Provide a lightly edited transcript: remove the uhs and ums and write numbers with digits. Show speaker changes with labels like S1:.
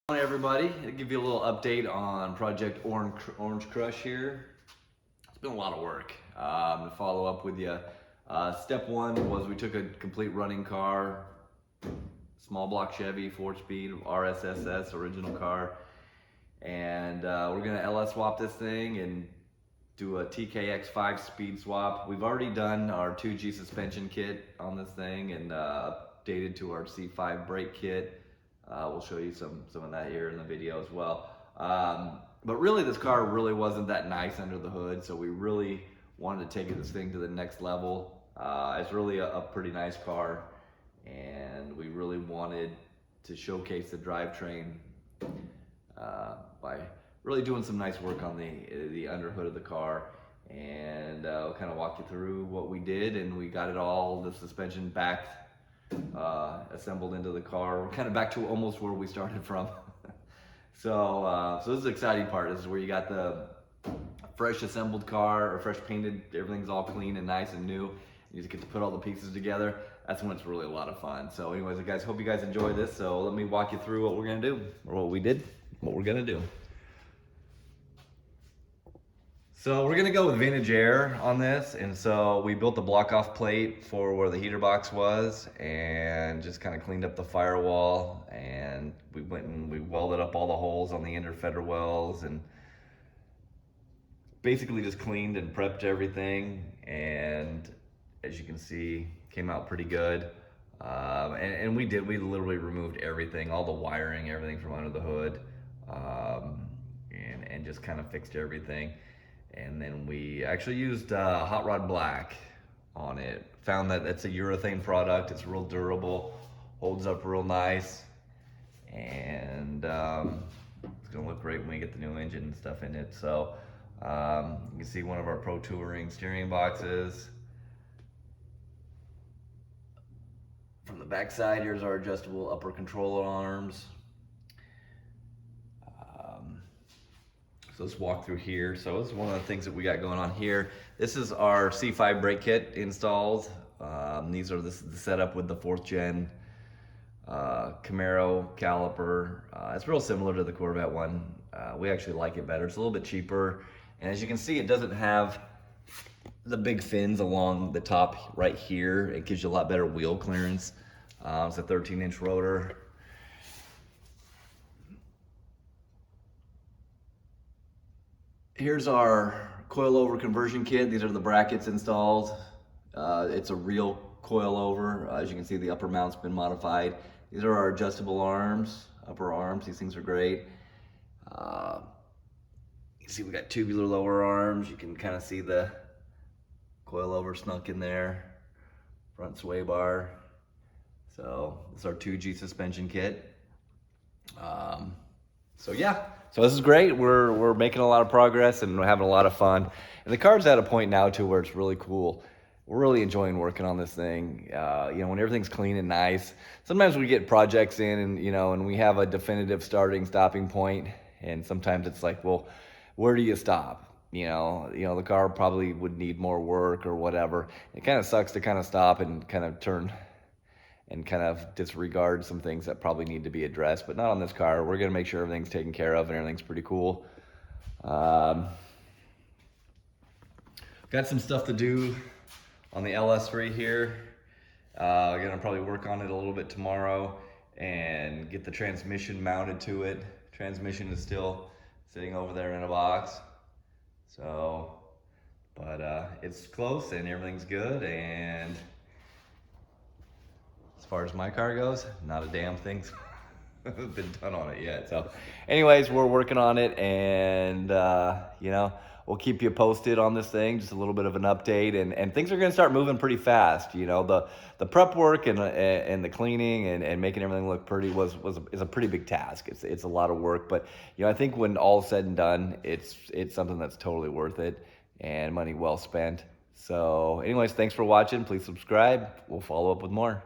S1: Hi everybody, I'll give you a little update on Project Orange Crush here. It's been a lot of work. To follow up with you, step one was we took a complete running car, small block Chevy, 4-speed RSSS original car, and we're gonna LS swap this thing and do a TKX 5-speed swap. We've already done our 2G suspension kit on this thing and updated to our C5 brake kit. We'll show you some of that here in the video as well. But really this car really wasn't that nice under the hood, so we really wanted to take this thing to the next level. It's really a pretty nice car, and we really wanted to showcase the drivetrain by really doing some nice work on the under hood of the car. And we'll kind of walk you through what we did, and we got it all, the suspension back assembled into the car. We're kind of back to almost where we started from. So this is the exciting part. This is where you got the fresh assembled car, or fresh painted, everything's all clean and nice and new. You just get to put all the pieces together. That's when it's really a lot of fun. So anyways, guys, hope you guys enjoy this. So let me walk you through what we're gonna do, or what we did, what we're gonna do. So we're gonna go with vintage air on this, and so we built the block off plate for where the heater box was, and just kind of cleaned up the firewall, and we went and we welded up all the holes on the inner feder wells, and basically just cleaned and prepped everything. And as you can see, came out pretty good. And we literally removed everything, all the wiring, everything from under the hood, and just kind of fixed everything. And then we actually used hot rod black on it. Found that it's a urethane product. It's real durable, holds up real nice, and it's gonna look great when we get the new engine and stuff in it. So you can see one of our Pro Touring steering boxes. From the back side, here's our adjustable upper control arms. So let's walk through here. So this is one of the things that we got going on here. This is our C5 brake kit installed. These are the setup with the 4th gen Camaro caliper. It's real similar to the Corvette one. We actually like it better. It's a little bit cheaper. And as you can see, it doesn't have the big fins along the top right here. It gives you a lot better wheel clearance. It's a 13-inch rotor. Here's our Coilover Conversion Kit. These are the brackets installed. It's a real coilover. As you can see, the upper mount's been modified. These are our adjustable arms, upper arms. These things are great. You can see we got tubular lower arms. You can kind of see the coilover snuck in there. Front sway bar. So this is our 2G suspension kit. So yeah, so this is great. We're making a lot of progress and we're having a lot of fun. And the car's at a point now too where it's really cool. We're really enjoying working on this thing. You know, when everything's clean and nice. Sometimes we get projects in, and and we have a definitive stopping point. And sometimes it's like, well, where do you stop? The car probably would need more work or whatever. It kind of sucks to kind of stop and kind of turn and kind of disregard some things that probably need to be addressed, but not on this car. We're gonna make sure everything's taken care of and everything's pretty cool. Got some stuff to do on the LS3 here. Gonna probably work on it a little bit tomorrow and get the transmission mounted to it. Transmission is still sitting over there in a box. So, but it's close and everything's good. And as far as my car goes, not a damn thing's been done on it yet. So anyways, we're working on it, and we'll keep you posted on this thing. Just a little bit of an update, and things are gonna start moving pretty fast. The prep work and the cleaning and making everything look pretty is a pretty big task. It's a lot of work, but I think when all's said and done, it's something that's totally worth it and money well spent. So anyways, thanks for watching. Please subscribe. We'll follow up with more.